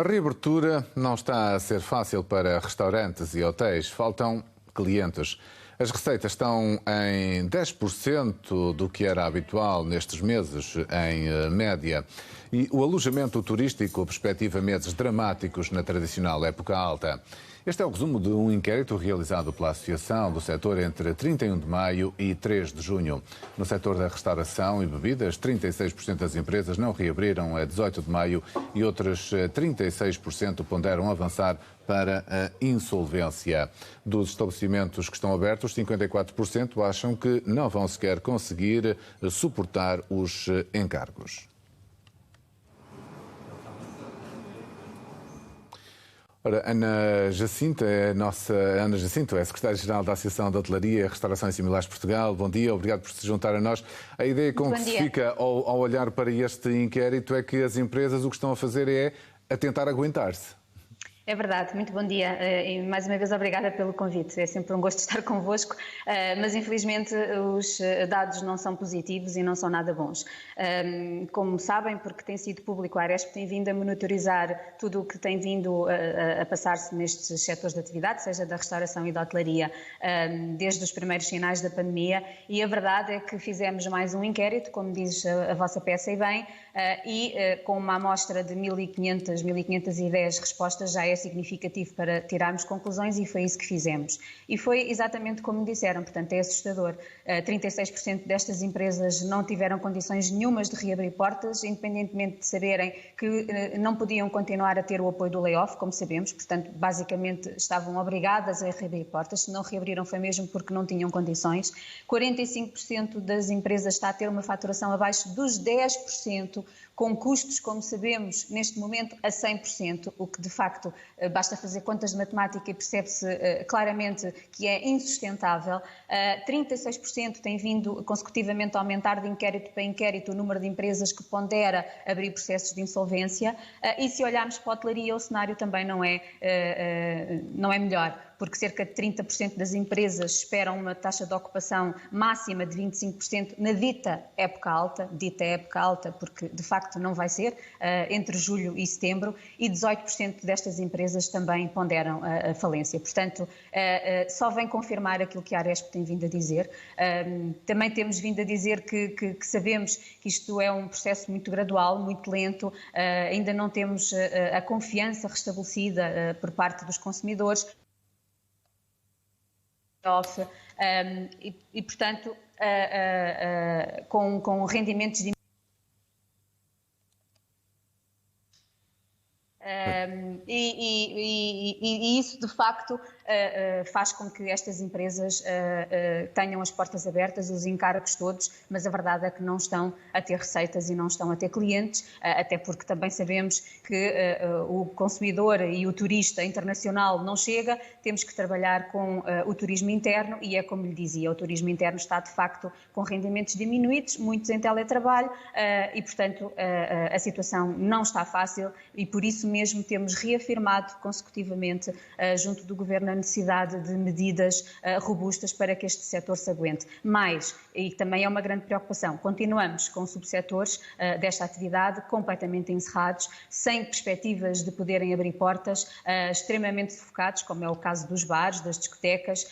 A reabertura não está a ser fácil para restaurantes e hotéis. Faltam clientes. As receitas estão em 10% do que era habitual nestes meses, em média. E o alojamento turístico perspectiva meses dramáticos na tradicional época alta. Este é o resumo de um inquérito realizado pela Associação do Setor entre 31 de maio e 3 de junho. No setor da restauração e bebidas, 36% das empresas não reabriram a 18 de maio e outras 36% ponderam avançar para a insolvência. Dos estabelecimentos que estão abertos, 54% acham que não vão sequer conseguir suportar os encargos. Ora, Ana Jacinto é a secretária-geral da Associação da Hotelaria, Restauração e Similares de Portugal. Bom dia, obrigado por se juntar a nós. A ideia com que se fica ao olhar para este inquérito é que as empresas o que estão a fazer é a tentar aguentar-se. É verdade, muito bom dia e mais uma vez obrigada pelo convite. É sempre um gosto estar convosco, mas infelizmente os dados não são positivos e não são nada bons. Como sabem, porque tem sido público, a Aresp tem vindo a monitorizar tudo o que tem vindo a passar-se nestes setores de atividade, seja da restauração e da hotelaria, desde os primeiros sinais da pandemia, e a verdade é que fizemos mais um inquérito, como diz a vossa peça e bem, e com uma amostra de 1.510 respostas já é significativo para tirarmos conclusões e foi isso que fizemos. E foi exatamente como disseram, portanto é assustador. 36% destas empresas não tiveram condições nenhumas de reabrir portas, independentemente de saberem que não podiam continuar a ter o apoio do layoff, como sabemos, portanto basicamente estavam obrigadas a reabrir portas, se não reabriram foi mesmo porque não tinham condições. 45% das empresas está a ter uma faturação abaixo dos 10%, com custos, como sabemos, neste momento a 100%, o que de facto basta fazer contas de matemática e percebe-se claramente que é insustentável. 36% tem vindo consecutivamente a aumentar de inquérito para inquérito o número de empresas que pondera abrir processos de insolvência e se olharmos para a hotelaria o cenário também não é melhor, porque cerca de 30% das empresas esperam uma taxa de ocupação máxima de 25% na dita época alta, porque de facto não vai ser, entre julho e setembro, e 18% destas empresas também ponderam a falência. Portanto, só vem confirmar aquilo que a Aresp tem vindo a dizer. Também temos vindo a dizer que sabemos que isto é um processo muito gradual, muito lento, ainda não temos a confiança restabelecida por parte dos consumidores. E portanto, com rendimentos de e isso de facto faz com que estas empresas tenham as portas abertas, os encargos todos, mas a verdade é que não estão a ter receitas e não estão a ter clientes, até porque também sabemos que o consumidor e o turista internacional não chega, temos que trabalhar com o turismo interno e é como lhe dizia, o turismo interno está de facto com rendimentos diminuídos, muitos em teletrabalho e portanto a situação não está fácil e por isso mesmo temos reafirmado consecutivamente junto do Governo a necessidade de medidas robustas para que este setor se aguente. Mais, e também é uma grande preocupação, continuamos com subsetores desta atividade completamente encerrados, sem perspectivas de poderem abrir portas, extremamente sufocados, como é o caso dos bares, das discotecas.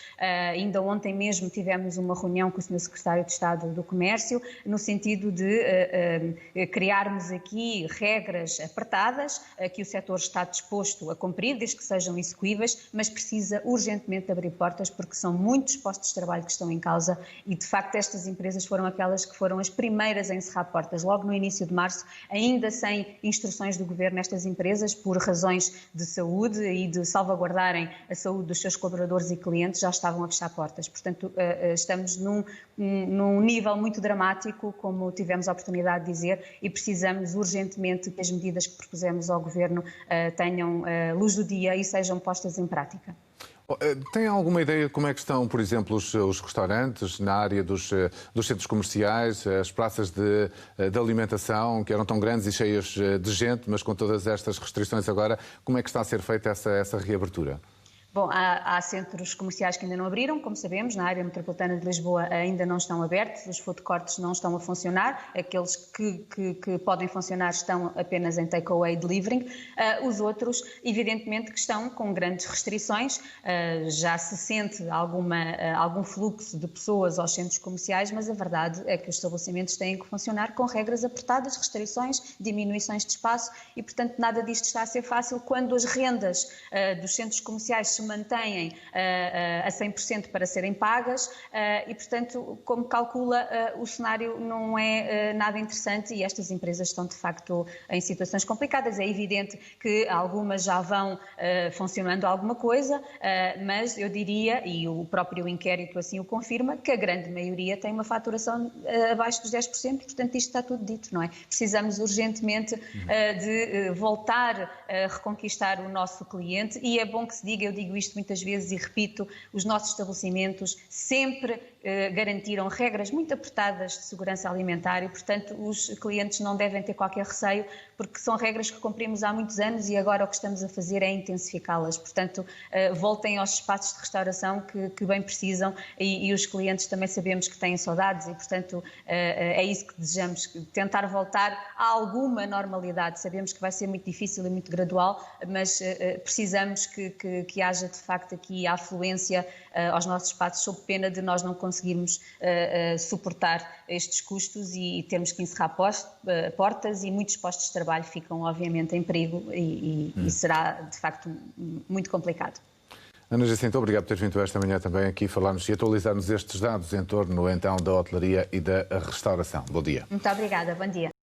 Ainda ontem mesmo tivemos uma reunião com o Sr. Secretário de Estado do Comércio, no sentido de criarmos aqui regras apertadas, que o setor está disposto a cumprir, desde que sejam execuíveis, mas precisa urgentemente de abrir portas porque são muitos postos de trabalho que estão em causa e, de facto, estas empresas foram aquelas que foram as primeiras a encerrar portas, logo no início de março, ainda sem instruções do Governo nestas empresas, por razões de saúde e de salvaguardarem a saúde dos seus colaboradores e clientes, já estavam a fechar portas. Portanto, estamos num nível muito dramático, como tivemos a oportunidade de dizer, e precisamos urgentemente que as medidas que propusemos ao Governo tenham luz do dia e sejam postas em prática. Tem alguma ideia de como é que estão, por exemplo, os restaurantes na área dos centros comerciais, as praças de alimentação, que eram tão grandes e cheias de gente, mas com todas estas restrições agora, como é que está a ser feita essa reabertura? Bom, há centros comerciais que ainda não abriram, como sabemos, na área metropolitana de Lisboa ainda não estão abertos, os food courts não estão a funcionar, aqueles que podem funcionar estão apenas em takeaway delivering, os outros, evidentemente, que estão com grandes restrições, já se sente algum fluxo de pessoas aos centros comerciais, mas a verdade é que os estabelecimentos têm que funcionar com regras apertadas, restrições, diminuições de espaço e, portanto, nada disto está a ser fácil quando as rendas dos centros comerciais se mantêm a 100% para serem pagas e, portanto, como calcula, o cenário não é nada interessante e estas empresas estão, de facto, em situações complicadas. É evidente que algumas já vão funcionando alguma coisa, mas eu diria, e o próprio inquérito assim o confirma, que a grande maioria tem uma faturação abaixo dos 10%, portanto, isto está tudo dito, não é? Precisamos urgentemente de voltar a reconquistar o nosso cliente e é bom que se diga, eu digo isto muitas vezes e repito, os nossos estabelecimentos sempre garantiram regras muito apertadas de segurança alimentar e, portanto, os clientes não devem ter qualquer receio, porque são regras que cumprimos há muitos anos e agora o que estamos a fazer é intensificá-las. Portanto, voltem aos espaços de restauração que bem precisam e os clientes também sabemos que têm saudades e, portanto, é isso que desejamos, tentar voltar a alguma normalidade. Sabemos que vai ser muito difícil e muito gradual, mas precisamos que haja, de facto, aqui a afluência aos nossos espaços, sob pena de nós não conseguirmos suportar estes custos e termos que encerrar portas e muitos postos de trabalho ficam, obviamente, em perigo e será, de facto, muito complicado. Ana Jacinto, obrigado por ter vindo esta manhã também aqui falar-nos e atualizar-nos estes dados em torno, então, da hotelaria e da restauração. Bom dia. Muito obrigada, bom dia.